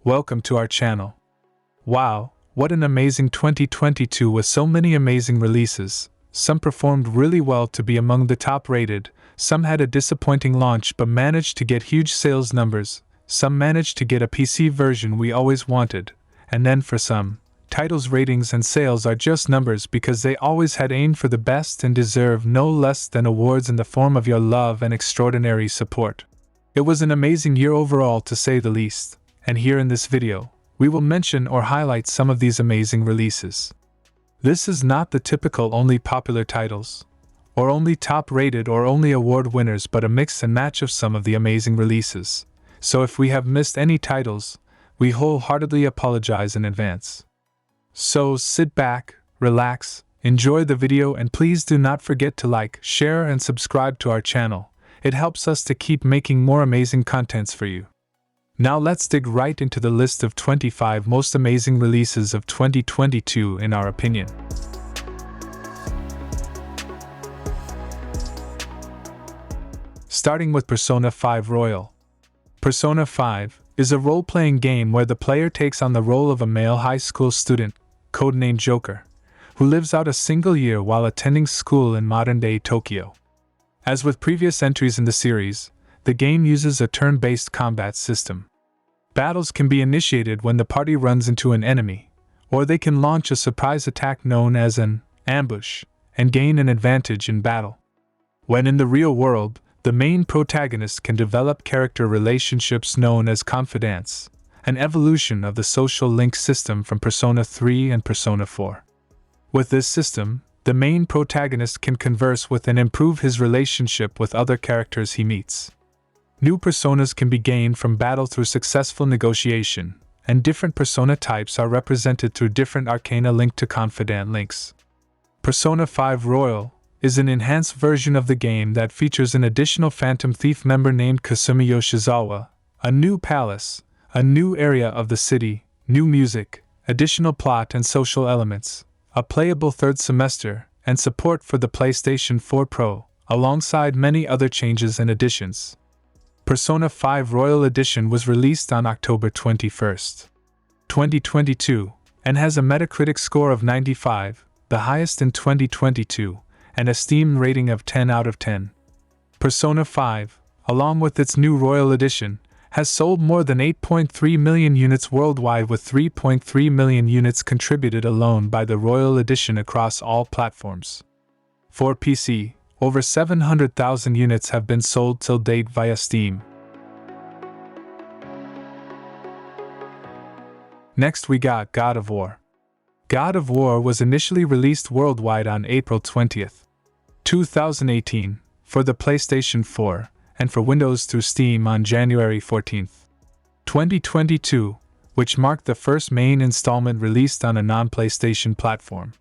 Welcome to our channel. Wow, what an amazing 2022 with so many amazing releases. Some performed really well to be among the top rated, some had a disappointing launch but managed to get huge sales numbers, some managed to get a PC version we always wanted, and then for some, titles' ratings and sales are just numbers because they always had aimed for the best and deserve no less than awards in the form of your love and extraordinary support. It was an amazing year overall to say the least, and here in this video, we will mention or highlight some of these amazing releases. This is not the typical only popular titles, or only top-rated or only award winners, but a mix and match of some of the amazing releases. So if we have missed any titles, we wholeheartedly apologize in advance. So sit back, relax, enjoy the video, and please do not forget to like, share, and subscribe to our channel. It helps us to keep making more amazing contents for you. Now let's dig right into the list of 25 most amazing releases of 2022 in our opinion. Starting with Persona 5 Royal. Persona 5 is a role-playing game where the player takes on the role of a male high school student, codenamed Joker, who lives out a single year while attending school in modern-day Tokyo. As with previous entries in the series, the game uses a turn-based combat system. Battles can be initiated when the party runs into an enemy, or they can launch a surprise attack known as an ambush, and gain an advantage in battle. When in the real world, the main protagonist can develop character relationships known as confidants, an evolution of the social link system from Persona 3 and Persona 4. With this system, the main protagonist can converse with and improve his relationship with other characters he meets. New personas can be gained from battle through successful negotiation, and different persona types are represented through different arcana linked to confidant links. Persona 5 Royal is an enhanced version of the game that features an additional Phantom Thief member named Kasumi Yoshizawa, a new palace, a new area of the city, new music, additional plot and social elements, a playable third semester, and support for the PlayStation 4 Pro, alongside many other changes and additions. Persona 5 Royal Edition was released on October 21, 2022, and has a Metacritic score of 95, the highest in 2022, and a Steam rating of 10 out of 10. Persona 5, along with its new Royal Edition, has sold more than 8.3 million units worldwide, with 3.3 million units contributed alone by the Royal Edition across all platforms. For PC, over 700,000 units have been sold till date via Steam. Next we got God of War. God of War was initially released worldwide on April 20, 2018, for the PlayStation 4, and for Windows through Steam on January 14, 2022, which marked the first main installment released on a non-PlayStation platform.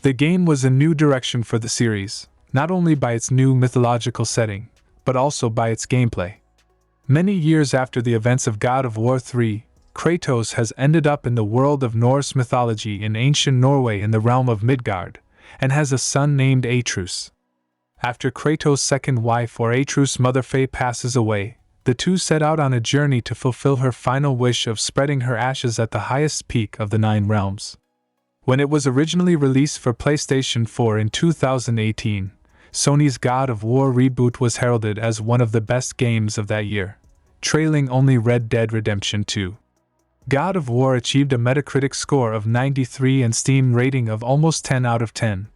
The game was a new direction for the series, not only by its new mythological setting, but also by its gameplay. Many years after the events of God of War III, Kratos has ended up in the world of Norse mythology in ancient Norway in the realm of Midgard, and has a son named Atreus. After Kratos' second wife or Atreus' mother Faye passes away, the two set out on a journey to fulfill her final wish of spreading her ashes at the highest peak of the 9 realms. When it was originally released for PlayStation 4 in 2018, Sony's God of War reboot was heralded as one of the best games of that year, trailing only Red Dead Redemption 2. God of War achieved a Metacritic score of 93 and Steam rating of almost 10 out of 10.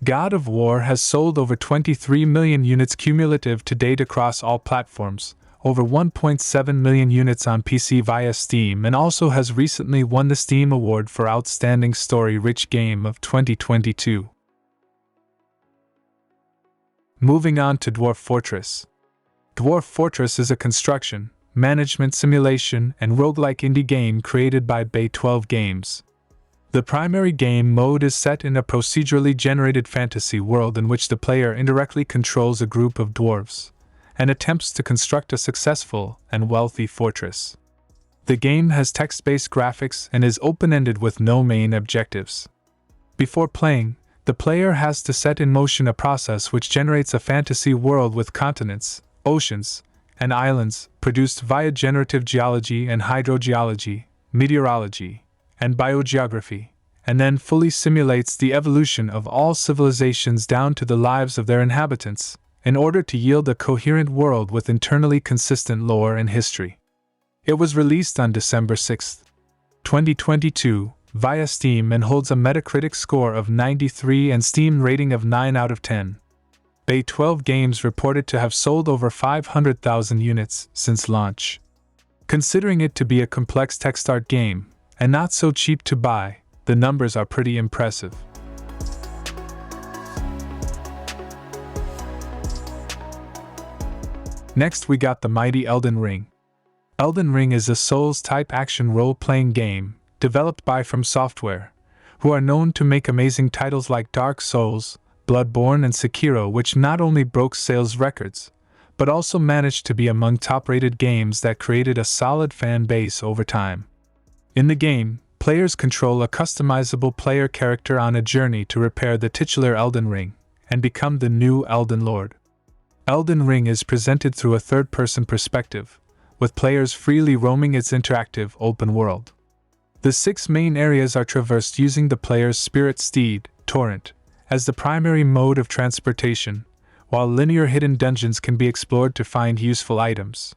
God of War has sold over 23 million units cumulative to date across all platforms, over 1.7 million units on PC via Steam, and also has recently won the Steam Award for Outstanding Story-Rich Game of 2022. Moving on to Dwarf Fortress. Dwarf Fortress is a construction, management simulation, and roguelike indie game created by Bay 12 Games. The primary game mode is set in a procedurally generated fantasy world in which the player indirectly controls a group of dwarves and attempts to construct a successful and wealthy fortress. The game has text-based graphics and is open-ended with no main objectives. Before playing, the player has to set in motion a process which generates a fantasy world with continents, oceans, and islands, produced via generative geology and hydrogeology, meteorology, and biogeography, and then fully simulates the evolution of all civilizations down to the lives of their inhabitants, in order to yield a coherent world with internally consistent lore and history. It was released on December 6, 2022, via Steam and holds a Metacritic score of 93 and Steam rating of 9 out of 10. Bay 12 Games reported to have sold over 500,000 units since launch. Considering it to be a complex text art game, and not so cheap to buy, the numbers are pretty impressive. Next we got the mighty Elden Ring. Elden Ring is a Souls-type action role-playing game, developed by From Software, who are known to make amazing titles like Dark Souls, Bloodborne and Sekiro, which not only broke sales records, but also managed to be among top-rated games that created a solid fan base over time. In the game, players control a customizable player character on a journey to repair the titular Elden Ring, and become the new Elden Lord. Elden Ring is presented through a third-person perspective, with players freely roaming its interactive open world. The 6 main areas are traversed using the player's spirit steed, Torrent, as the primary mode of transportation, while linear hidden dungeons can be explored to find useful items.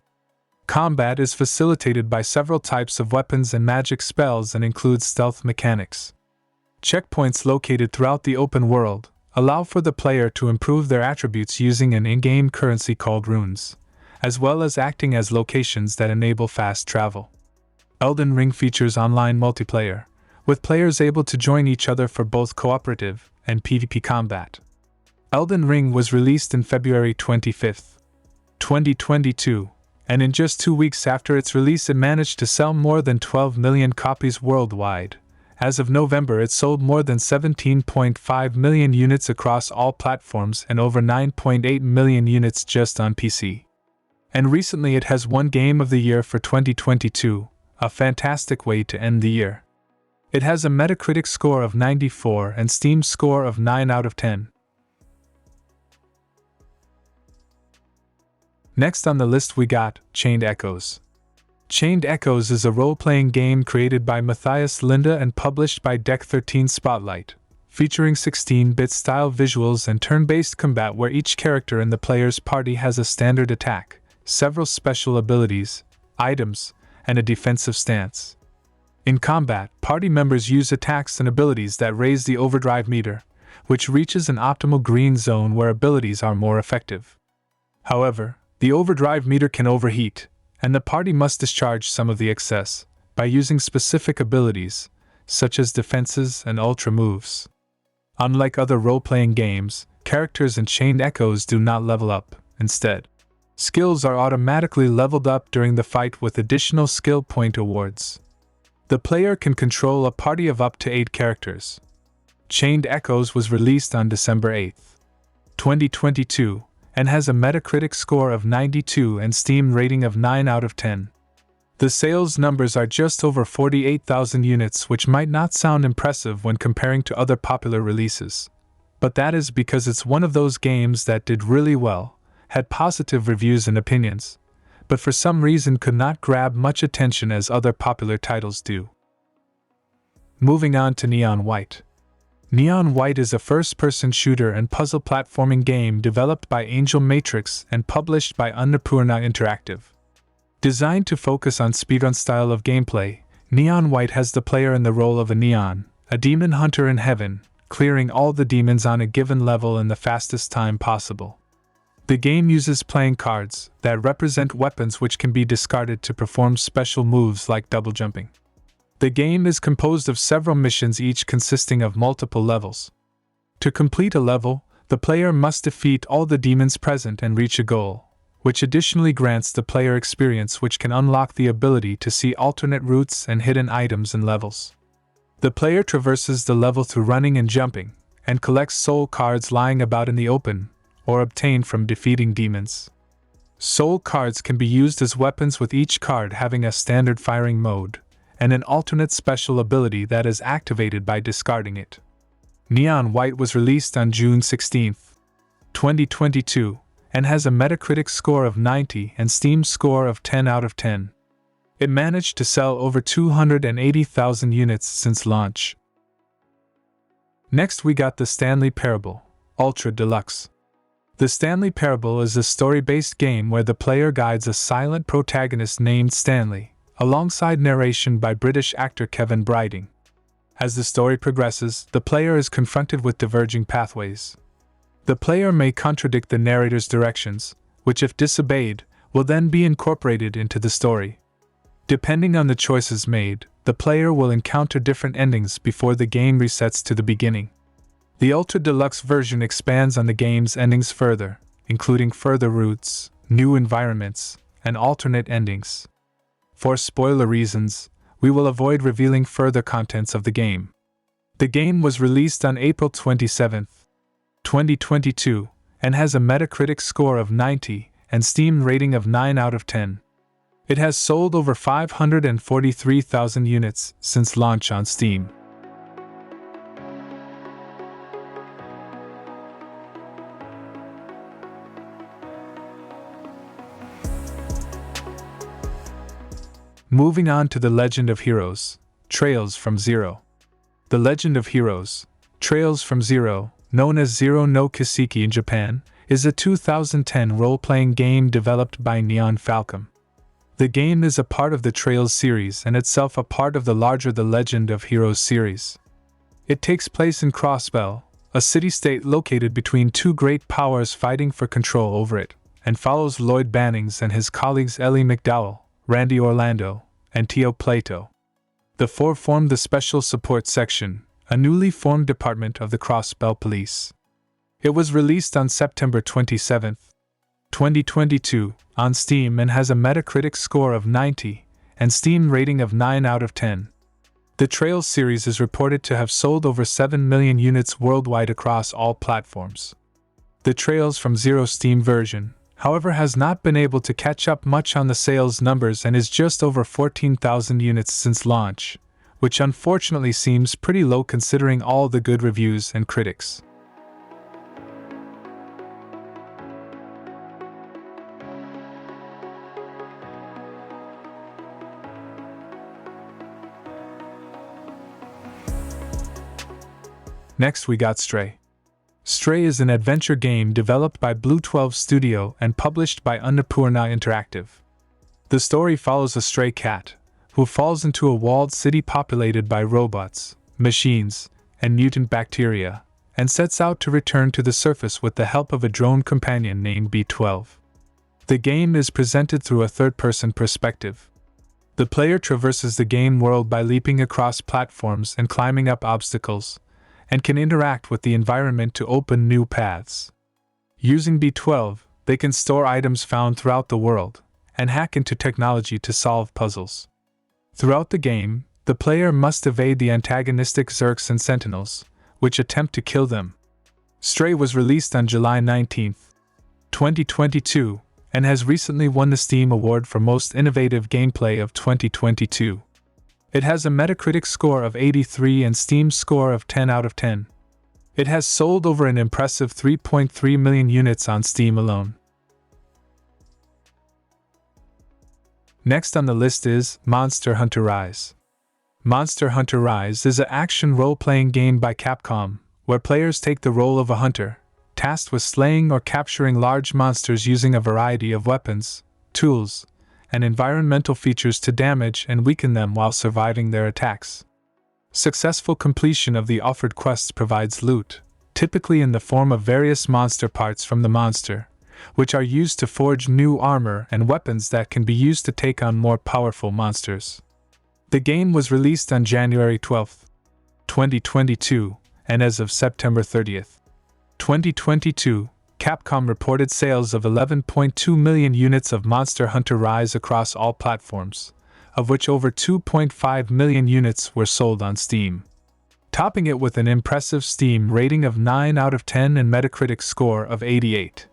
Combat is facilitated by several types of weapons and magic spells and includes stealth mechanics. Checkpoints located throughout the open world allow for the player to improve their attributes using an in-game currency called runes, as well as acting as locations that enable fast travel. Elden Ring features online multiplayer, with players able to join each other for both cooperative and PvP combat. Elden Ring was released in February 25, 2022, and in just 2 weeks after its release it managed to sell more than 12 million copies worldwide. As of November it sold more than 17.5 million units across all platforms and over 9.8 million units just on PC. And recently it has won Game of the Year for 2022, a fantastic way to end the year. It has a Metacritic score of 94 and Steam score of 9 out of 10. Next on the list we got Chained Echoes. Chained Echoes is a role-playing game created by Matthias Linde and published by Deck 13 Spotlight, featuring 16-bit style visuals and turn-based combat where each character in the player's party has a standard attack, several special abilities, items, and a defensive stance. In combat, party members use attacks and abilities that raise the overdrive meter, which reaches an optimal green zone where abilities are more effective. However, the overdrive meter can overheat, and the party must discharge some of the excess by using specific abilities, such as defenses and ultra moves. Unlike other role-playing games, characters in Chained Echoes do not level up. Instead, skills are automatically leveled up during the fight with additional skill point awards. The player can control a party of up to 8 characters. Chained Echoes was released on December 8, 2022, and has a Metacritic score of 92 and Steam rating of 9 out of 10. The sales numbers are just over 48,000 units, which might not sound impressive when comparing to other popular releases. But that is because it's one of those games that did really well, had positive reviews and opinions, but for some reason could not grab much attention as other popular titles do. Moving on to Neon White. Neon White is a first-person shooter and puzzle platforming game developed by Angel Matrix and published by Annapurna Interactive. Designed to focus on speedrun style of gameplay, Neon White has the player in the role of a neon, a demon hunter in heaven, clearing all the demons on a given level in the fastest time possible. The game uses playing cards that represent weapons which can be discarded to perform special moves like double jumping. The game is composed of several missions, each consisting of multiple levels. To complete a level, the player must defeat all the demons present and reach a goal, which additionally grants the player experience which can unlock the ability to see alternate routes and hidden items in levels. The player traverses the level through running and jumping, and collects soul cards lying about in the open, or obtained from defeating demons. Soul cards can be used as weapons, with each card having a standard firing mode, and an alternate special ability that is activated by discarding it. Neon White was released on June 16, 2022, and has a Metacritic score of 90 and Steam score of 10 out of 10. It managed to sell over 280,000 units since launch. Next we got the Stanley Parable, Ultra Deluxe. The Stanley Parable is a story-based game where the player guides a silent protagonist named Stanley, alongside narration by British actor Kevin Briding. As the story progresses, the player is confronted with diverging pathways. The player may contradict the narrator's directions, which if disobeyed, will then be incorporated into the story. Depending on the choices made, the player will encounter different endings before the game resets to the beginning. The Ultra Deluxe version expands on the game's endings further, including further routes, new environments, and alternate endings. For spoiler reasons, we will avoid revealing further contents of the game. The game was released on April 27, 2022, and has a Metacritic score of 90 and Steam rating of 9 out of 10. It has sold over 543,000 units since launch on Steam. Moving on to The Legend of Heroes, Trails from Zero. The Legend of Heroes, Trails from Zero, known as Zero no Kiseki in Japan, is a 2010 role-playing game developed by Neon Falcom. The game is a part of the Trails series and itself a part of the larger The Legend of Heroes series. It takes place in Crossbell, a city-state located between two great powers fighting for control over it, and follows Lloyd Bannings and his colleagues Ellie McDowell, Randy Orlando, and Tio Plato. The four form the Special Support Section, a newly formed department of the Crossbell Police. It was released on September 27, 2022, on Steam and has a Metacritic score of 90 and Steam rating of 9 out of 10. The Trails series is reported to have sold over 7 million units worldwide across all platforms. The Trails from Zero Steam version, however, has not been able to catch up much on the sales numbers and is just over 14,000 units since launch, which unfortunately seems pretty low considering all the good reviews and critics. Next we got Stray. Stray is an adventure game developed by Blue 12 Studio and published by Annapurna Interactive. The story follows a stray cat, who falls into a walled city populated by robots, machines, and mutant bacteria, and sets out to return to the surface with the help of a drone companion named B12. The game is presented through a third-person perspective. The player traverses the game world by leaping across platforms and climbing up obstacles, and can interact with the environment to open new paths. Using B12, they can store items found throughout the world, and hack into technology to solve puzzles. Throughout the game, the player must evade the antagonistic Zerks and Sentinels, which attempt to kill them. Stray was released on July 19, 2022, and has recently won the Steam Award for Most Innovative Gameplay of 2022. It has a Metacritic score of 83 and Steam score of 10 out of 10. It has sold over an impressive 3.3 million units on Steam alone. Next on the list is Monster Hunter Rise. Monster Hunter Rise is an action role-playing game by Capcom, where players take the role of a hunter, tasked with slaying or capturing large monsters using a variety of weapons, tools, and environmental features to damage and weaken them while surviving their attacks. Successful completion of the offered quests provides loot, typically in the form of various monster parts from the monster, which are used to forge new armor and weapons that can be used to take on more powerful monsters. The game was released on January 12, 2022, and as of September 30, 2022, Capcom reported sales of 11.2 million units of Monster Hunter Rise across all platforms, of which over 2.5 million units were sold on Steam, topping it with an impressive Steam rating of 9 out of 10 and Metacritic score of 88.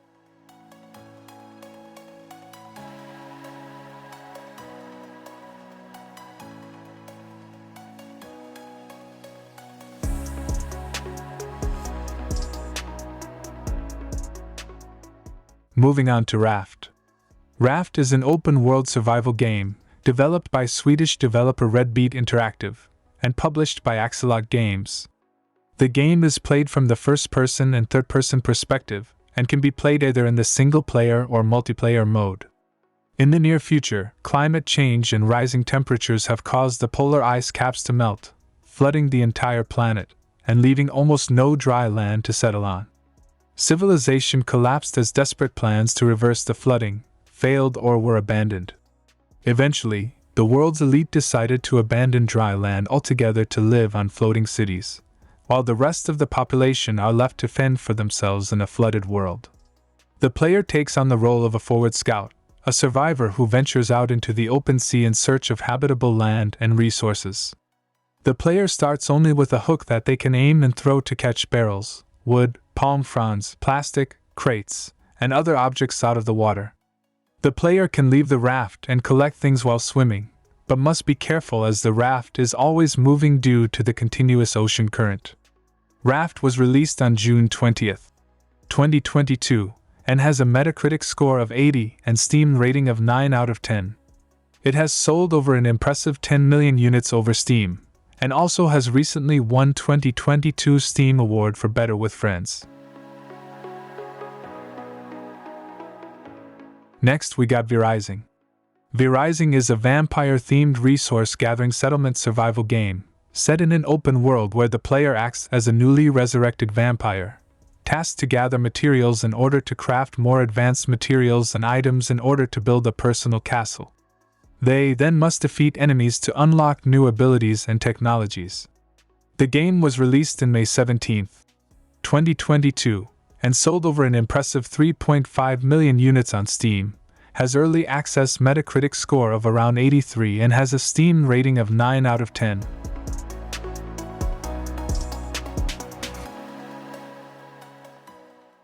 Moving on to Raft. Raft is an open-world survival game, developed by Swedish developer Red Beat Interactive, and published by Axolot Games. The game is played from the first-person and third-person perspective, and can be played either in the single-player or multiplayer mode. In the near future, climate change and rising temperatures have caused the polar ice caps to melt, flooding the entire planet, and leaving almost no dry land to settle on. Civilization collapsed as desperate plans to reverse the flooding failed or were abandoned. Eventually, the world's elite decided to abandon dry land altogether to live on floating cities, while the rest of the population are left to fend for themselves in a flooded world. The player takes on the role of a forward scout, a survivor who ventures out into the open sea in search of habitable land and resources. The player starts only with a hook that they can aim and throw to catch barrels, wood, palm fronds, plastic, crates, and other objects out of the water. The player can leave the raft and collect things while swimming, but must be careful as the raft is always moving due to the continuous ocean current. Raft was released on June 20, 2022, and has a Metacritic score of 80 and Steam rating of 9 out of 10. It has sold over an impressive 10 million units over Steam, and also has recently won 2022 Steam Award for Better with Friends. Next we got V-Rising. V-Rising is a vampire-themed resource-gathering settlement survival game, set in an open world where the player acts as a newly resurrected vampire, tasked to gather materials in order to craft more advanced materials and items in order to build a personal castle. They then must defeat enemies to unlock new abilities and technologies. The game was released in May 17, 2022, and sold over an impressive 3.5 million units on Steam, has early access Metacritic score of around 83 and has a Steam rating of 9 out of 10.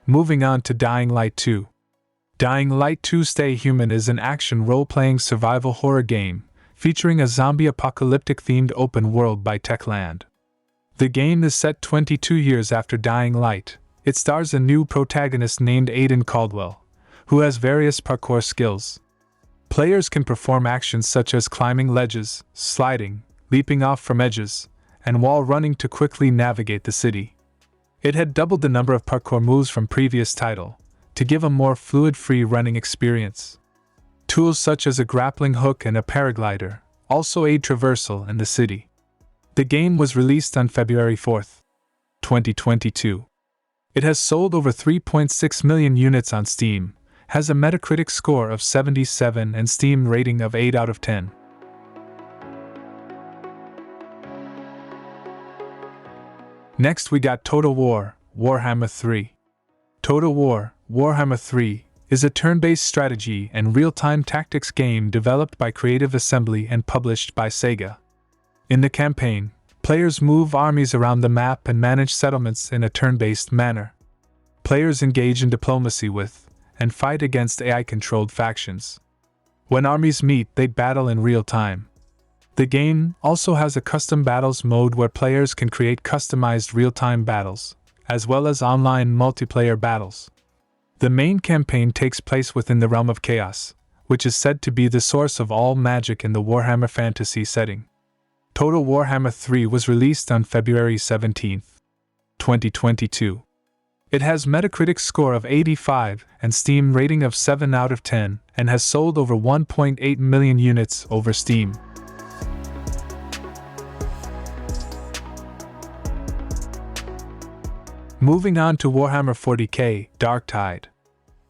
Moving on to Dying Light 2. Dying Light 2 Stay Human is an action role-playing survival horror game, featuring a zombie apocalyptic-themed open world by Techland. The game is set 22 years after Dying Light. It stars a new protagonist named Aiden Caldwell, who has various parkour skills. Players can perform actions such as climbing ledges, sliding, leaping off from edges, and wall running to quickly navigate the city. It had doubled the number of parkour moves from previous title, to give a more fluid free running experience. Tools such as a grappling hook and a paraglider also aid traversal in the city. The game was released on February 4, 2022. It has sold over 3.6 million units on Steam, has a Metacritic score of 77 and Steam rating of 8 out of 10. Next we got Total War, Warhammer 3. Total War, Warhammer 3 is a turn-based strategy and real-time tactics game developed by Creative Assembly and published by Saga. In the campaign, players move armies around the map and manage settlements in a turn-based manner. Players engage in diplomacy with, and fight against AI-controlled factions. When armies meet, they battle in real time. The game also has a custom battles mode where players can create customized real-time battles, as well as online multiplayer battles. The main campaign takes place within the realm of chaos, which is said to be the source of all magic in the Warhammer fantasy setting. Total Warhammer 3 was released on February 17, 2022. It has Metacritic score of 85 and Steam rating of 7 out of 10 and has sold over 1.8 million units over Steam. Moving on to Warhammer 40k, Darktide.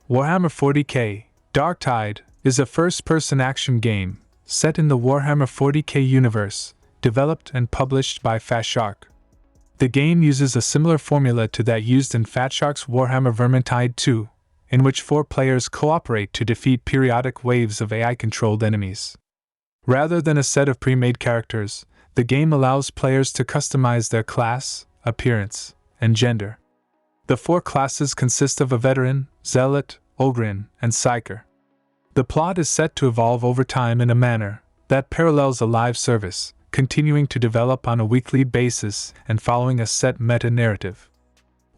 Warhammer 40k, Darktide is a first-person action game set in the Warhammer 40k universe, developed and published by Fatshark. The game uses a similar formula to that used in Fatshark's Warhammer Vermintide 2, in which 4 players cooperate to defeat periodic waves of AI-controlled enemies. Rather than a set of pre-made characters, the game allows players to customize their class, appearance, and gender. The 4 classes consist of a veteran, zealot, ogryn, and psyker. The plot is set to evolve over time in a manner that parallels a live service, continuing to develop on a weekly basis and following a set meta-narrative.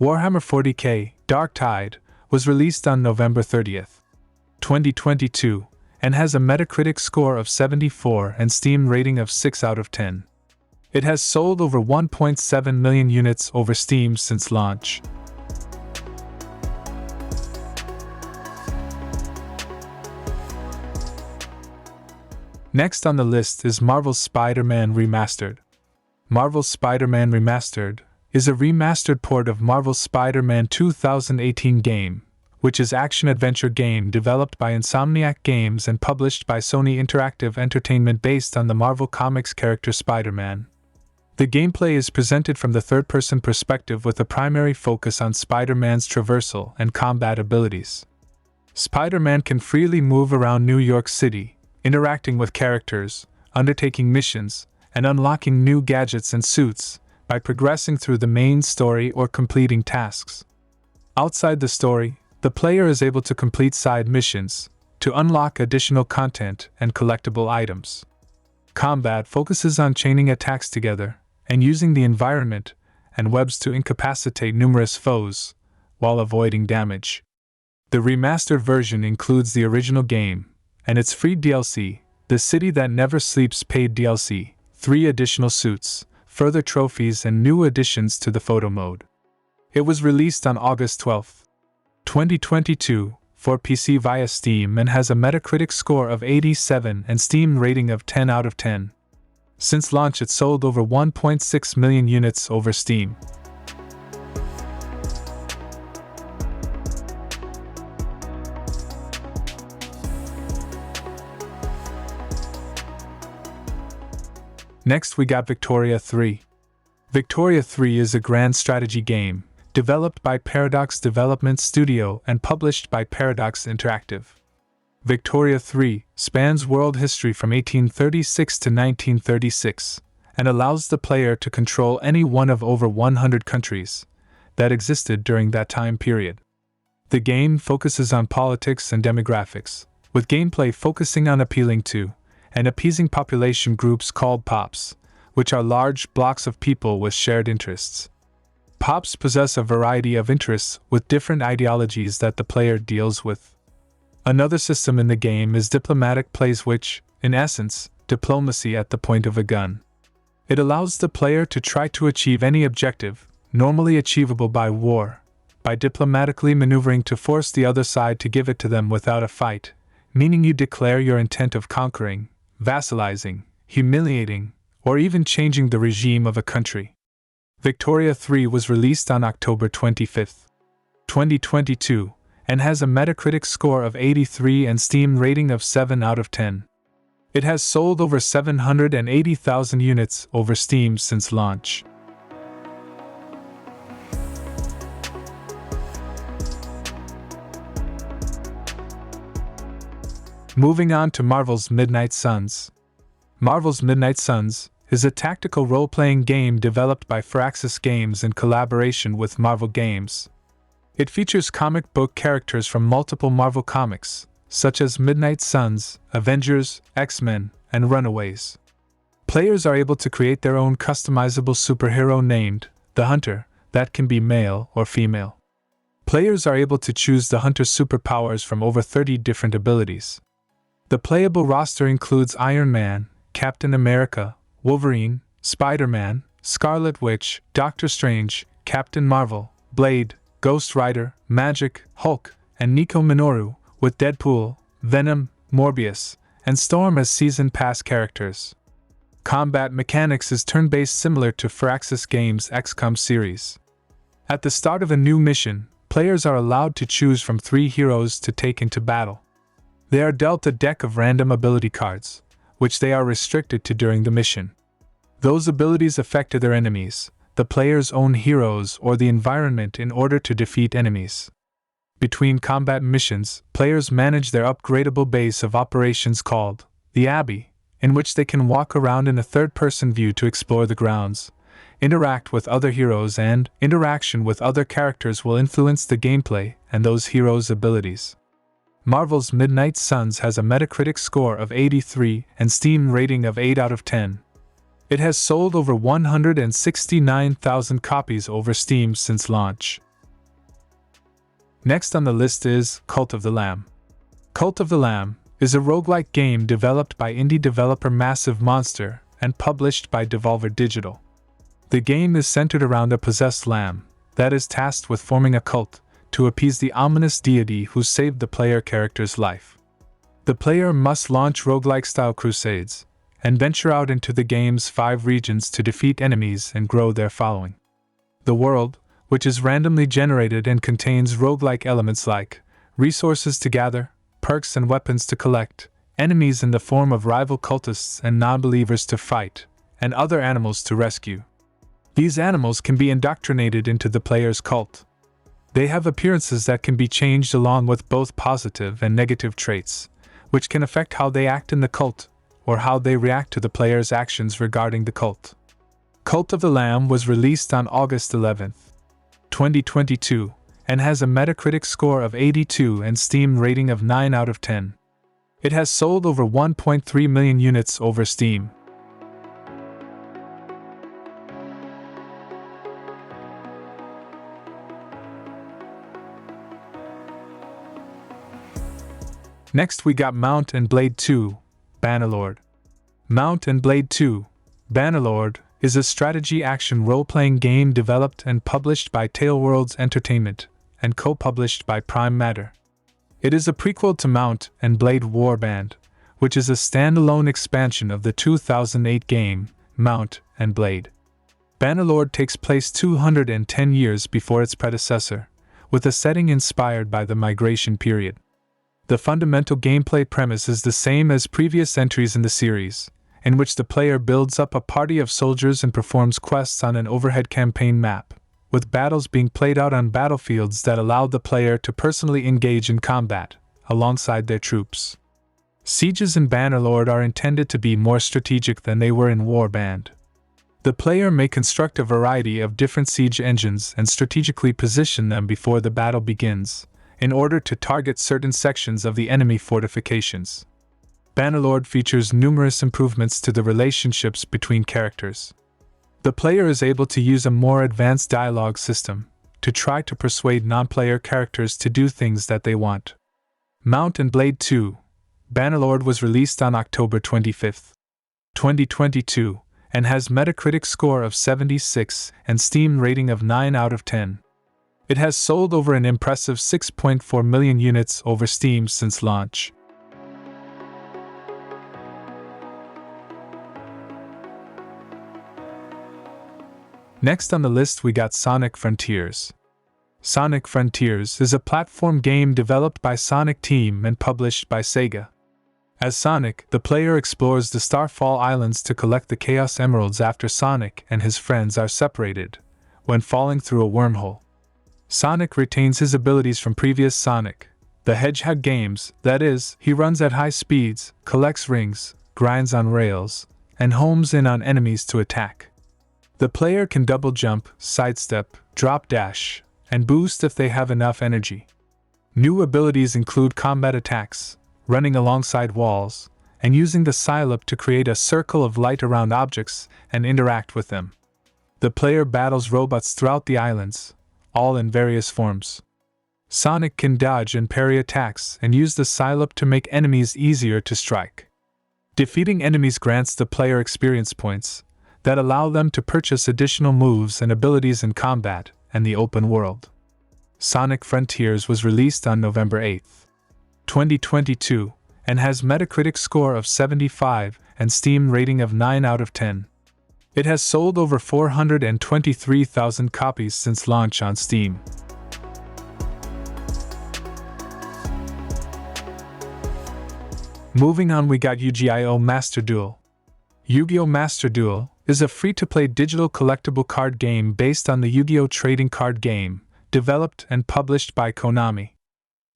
Warhammer 40k, Darktide, was released on November 30th, 2022, and has a Metacritic score of 74 and Steam rating of 6 out of 10. It has sold over 1.7 million units over Steam since launch. Next on the list is Marvel's Spider-Man Remastered. Marvel's Spider-Man Remastered is a remastered port of Marvel's Spider-Man 2018 game, which is action-adventure game developed by Insomniac Games and published by Sony Interactive Entertainment based on the Marvel Comics character Spider-Man. The gameplay is presented from the third-person perspective with a primary focus on Spider-Man's traversal and combat abilities. Spider-Man can freely move around New York City, interacting with characters, undertaking missions, and unlocking new gadgets and suits by progressing through the main story or completing tasks. Outside the story, the player is able to complete side missions to unlock additional content and collectible items. Combat focuses on chaining attacks together and using the environment and webs to incapacitate numerous foes while avoiding damage. The remastered version includes the original game and its free DLC, The City That Never Sleeps paid DLC, 3 additional suits, further trophies and new additions to the photo mode. It was released on August 12, 2022, for PC via Steam and has a Metacritic score of 87 and Steam rating of 10 out of 10. Since launch it sold over 1.6 million units over Steam. Next we got Victoria 3. Victoria 3 is a grand strategy game, developed by Paradox Development Studio and published by Paradox Interactive. Victoria 3 spans world history from 1836 to 1936, and allows the player to control any one of over 100 countries that existed during that time period. The game focuses on politics and demographics, with gameplay focusing on appealing to and appeasing population groups called POPs, which are large blocks of people with shared interests. POPs possess a variety of interests with different ideologies that the player deals with. Another system in the game is diplomatic plays, which, in essence, diplomacy at the point of a gun. It allows the player to try to achieve any objective, normally achievable by war, by diplomatically maneuvering to force the other side to give it to them without a fight, meaning you declare your intent of conquering, vassalizing, humiliating, or even changing the regime of a country. Victoria 3 was released on October 25, 2022, and has a Metacritic score of 83 and Steam rating of 7 out of 10. It has sold over 780,000 units over Steam since launch. Moving on to Marvel's Midnight Suns. Marvel's Midnight Suns is a tactical role-playing game developed by Firaxis Games in collaboration with Marvel Games. It features comic book characters from multiple Marvel comics, such as Midnight Suns, Avengers, X-Men, and Runaways. Players are able to create their own customizable superhero named the Hunter, that can be male or female. Players are able to choose the Hunter's superpowers from over 30 different abilities. The playable roster includes Iron Man, Captain America, Wolverine, Spider-Man, Scarlet Witch, Doctor Strange, Captain Marvel, Blade, Ghost Rider, Magic, Hulk, and Nico Minoru, with Deadpool, Venom, Morbius, and Storm as Season Pass characters. Combat mechanics is turn-based, similar to Firaxis Games' XCOM series. At the start of a new mission, players are allowed to choose from 3 heroes to take into battle. They are dealt a deck of random ability cards, which they are restricted to during the mission. Those abilities affect their enemies, the player's own heroes, or the environment in order to defeat enemies. Between combat missions, players manage their upgradable base of operations called the Abbey, in which they can walk around in a third-person view to explore the grounds, interact with other heroes, and interaction with other characters will influence the gameplay and those heroes' abilities. Marvel's Midnight Suns has a Metacritic score of 83 and Steam rating of 8 out of 10. It has sold over 169,000 copies over Steam since launch. Next on the list is Cult of the Lamb. Cult of the Lamb is a roguelike game developed by indie developer Massive Monster and published by Devolver Digital. The game is centered around a possessed lamb that is tasked with forming a cult to appease the ominous deity who saved the player character's life. The player must launch roguelike-style crusades and venture out into the game's 5 regions to defeat enemies and grow their following. The world, which is randomly generated and contains roguelike elements like resources to gather, perks and weapons to collect, enemies in the form of rival cultists and non-believers to fight, and other animals to rescue. These animals can be indoctrinated into the player's cult. They have appearances that can be changed along with both positive and negative traits, which can affect how they act in the cult, or how they react to the player's actions regarding the cult. Cult of the Lamb was released on August 11, 2022, and has a Metacritic score of 82 and Steam rating of 9 out of 10. It has sold over 1.3 million units over Steam. Next we got Mount & Blade II, Bannerlord. Mount & Blade II, Bannerlord is a strategy-action role-playing game developed and published by Tailworlds Entertainment and co-published by Prime Matter. It is a prequel to Mount & Blade Warband, which is a standalone expansion of the 2008 game, Mount & Blade. Bannerlord takes place 210 years before its predecessor, with a setting inspired by the migration period. The fundamental gameplay premise is the same as previous entries in the series, in which the player builds up a party of soldiers and performs quests on an overhead campaign map, with battles being played out on battlefields that allow the player to personally engage in combat, alongside their troops. Sieges in Bannerlord are intended to be more strategic than they were in Warband. The player may construct a variety of different siege engines and strategically position them before the battle begins, in order to target certain sections of the enemy fortifications. Bannerlord features numerous improvements to the relationships between characters. The player is able to use a more advanced dialogue system to try to persuade non-player characters to do things that they want. Mount & Blade II, Bannerlord was released on October 25, 2022, and has Metacritic score of 76 and Steam rating of 9 out of 10. It has sold over an impressive 6.4 million units over Steam since launch. Next on the list we got Sonic Frontiers. Sonic Frontiers is a platform game developed by Sonic Team and published by Saga. As Sonic, the player explores the Starfall Islands to collect the Chaos Emeralds after Sonic and his friends are separated, when falling through a wormhole. Sonic retains his abilities from previous Sonic the Hedgehog games, that is, he runs at high speeds, collects rings, grinds on rails, and homes in on enemies to attack. The player can double jump, sidestep, drop dash, and boost if they have enough energy. New abilities include combat attacks, running alongside walls, and using the Psylop to create a circle of light around objects and interact with them. The player battles robots throughout the islands, all in various forms. Sonic can dodge and parry attacks and use the Psylop to make enemies easier to strike. Defeating enemies grants the player experience points that allow them to purchase additional moves and abilities in combat and the open world. Sonic Frontiers was released on November 8, 2022, and has Metacritic score of 75 and Steam rating of 9 out of 10. It has sold over 423,000 copies since launch on Steam. Moving on, we got Yu-Gi-Oh! Master Duel. Yu-Gi-Oh! Master Duel is a free-to-play digital collectible card game based on the Yu-Gi-Oh! Trading card game, developed and published by Konami.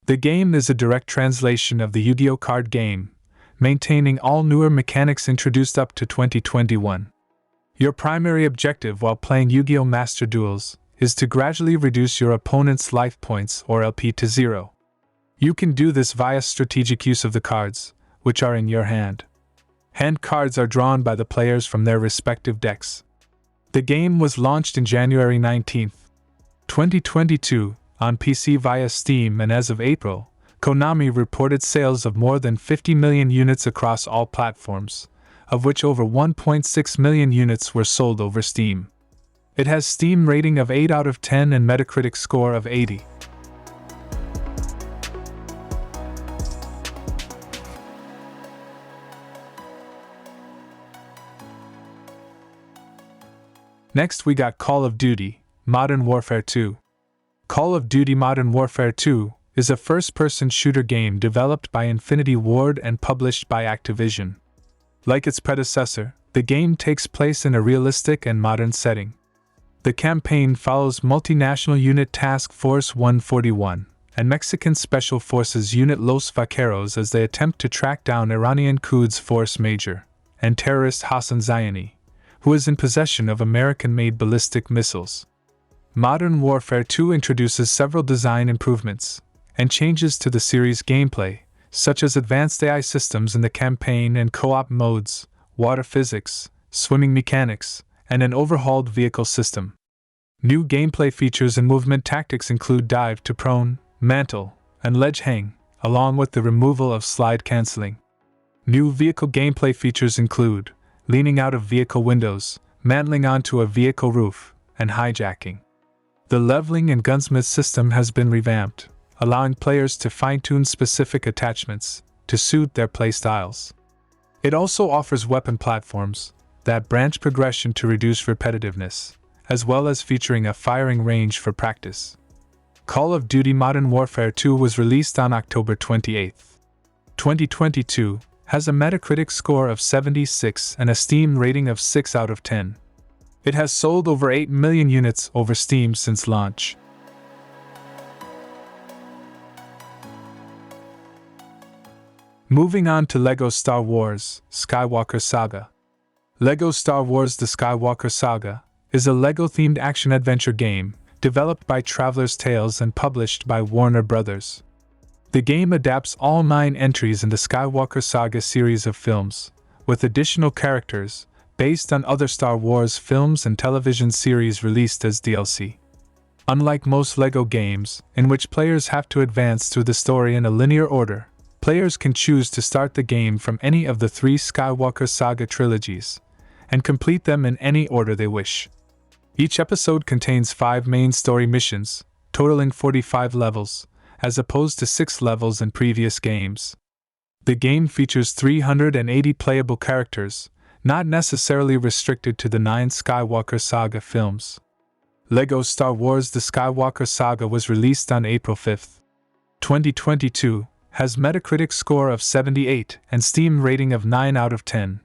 The game is a direct translation of the Yu-Gi-Oh! Card game, maintaining all newer mechanics introduced up to 2021. Your primary objective while playing Yu-Gi-Oh! Master Duels is to gradually reduce your opponent's life points or LP to 0. You can do this via strategic use of the cards, which are in your hand. Hand cards are drawn by the players from their respective decks. The game was launched in January 19, 2022, on PC via Steam, and as of April, Konami reported sales of more than 50 million units across all platforms, of which over 1.6 million units were sold over Steam. It has Steam rating of 8 out of 10 and Metacritic score of 80. Next we got Call of Duty Modern Warfare 2. Call of Duty Modern Warfare 2 is a first-person shooter game developed by Infinity Ward and published by Activision. Like its predecessor, the game takes place in a realistic and modern setting. The campaign follows multinational unit Task Force 141 and Mexican Special Forces unit Los Vaqueros as they attempt to track down Iranian Quds Force Major and terrorist Hassan Zyani, who is in possession of American-made ballistic missiles. Modern Warfare 2 introduces several design improvements and changes to the series' gameplay, such as advanced AI systems in the campaign and co-op modes, water physics, swimming mechanics, and an overhauled vehicle system. New gameplay features and movement tactics include dive to prone, mantle, and ledge hang, along with the removal of slide canceling. New vehicle gameplay features include leaning out of vehicle windows, mantling onto a vehicle roof, and hijacking. The leveling and gunsmith system has been revamped, allowing players to fine-tune specific attachments to suit their playstyles. It also offers weapon platforms that branch progression to reduce repetitiveness, as well as featuring a firing range for practice. Call of Duty Modern Warfare 2 was released on October 28, 2022, has a Metacritic score of 76 and a Steam rating of 6 out of 10. It has sold over 8 million units over Steam since launch. Moving on to LEGO Star Wars Skywalker Saga. LEGO Star Wars The Skywalker Saga is a LEGO-themed action-adventure game developed by Traveller's Tales and published by Warner Bros. The game adapts all 9 entries in the Skywalker Saga series of films, with additional characters based on other Star Wars films and television series released as DLC. Unlike most LEGO games, in which players have to advance through the story in a linear order, players can choose to start the game from any of the 3 Skywalker Saga trilogies, and complete them in any order they wish. Each episode contains 5 main story missions, totaling 45 levels, as opposed to 6 levels in previous games. The game features 380 playable characters, not necessarily restricted to the 9 Skywalker Saga films. LEGO Star Wars The Skywalker Saga was released on April 5, 2022, has Metacritic score of 78 and Steam rating of 9 out of 10.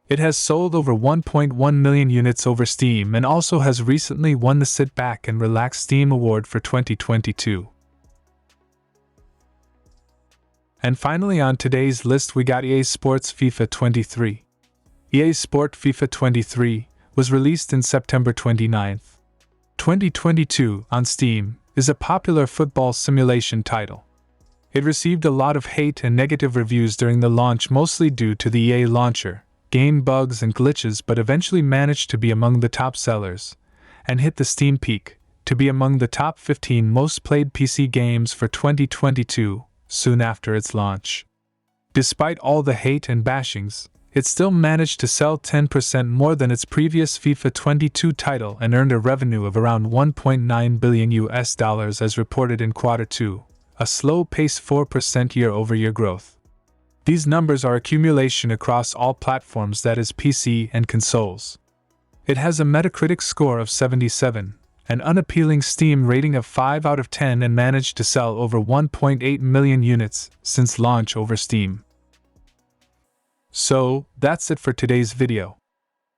It has sold over 1.1 million units over Steam and also has recently won the Sit Back and Relax Steam Award for 2022. And finally on today's list we got EA Sports FIFA 23. EA Sport FIFA 23 was released in September 29, 2022 on Steam, is a popular football simulation title. It received a lot of hate and negative reviews during the launch, mostly due to the EA launcher, game bugs and glitches, but eventually managed to be among the top sellers, and hit the Steam peak, to be among the top 15 most played PC games for 2022, soon after its launch. Despite all the hate and bashings, it still managed to sell 10% more than its previous FIFA 22 title and earned a revenue of around $1.9 billion as reported in Q2, a slow-paced 4% year-over-year growth. These numbers are accumulation across all platforms, that is PC and consoles. It has a Metacritic score of 77, an unappealing Steam rating of 5 out of 10 and managed to sell over 1.8 million units since launch over Steam. So, that's it for today's video.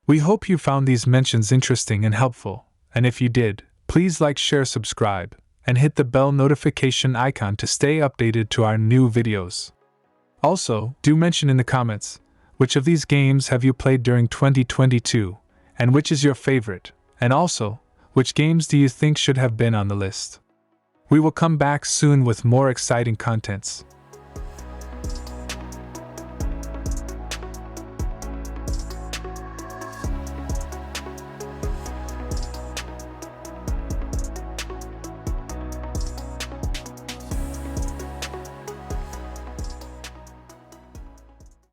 We hope you found these mentions interesting and helpful, and if you did, please like, share, subscribe, and hit the bell notification icon to stay updated to our new videos. Also, do mention in the comments, which of these games have you played during 2022, and which is your favorite, and also, which games do you think should have been on the list? We will come back soon with more exciting contents.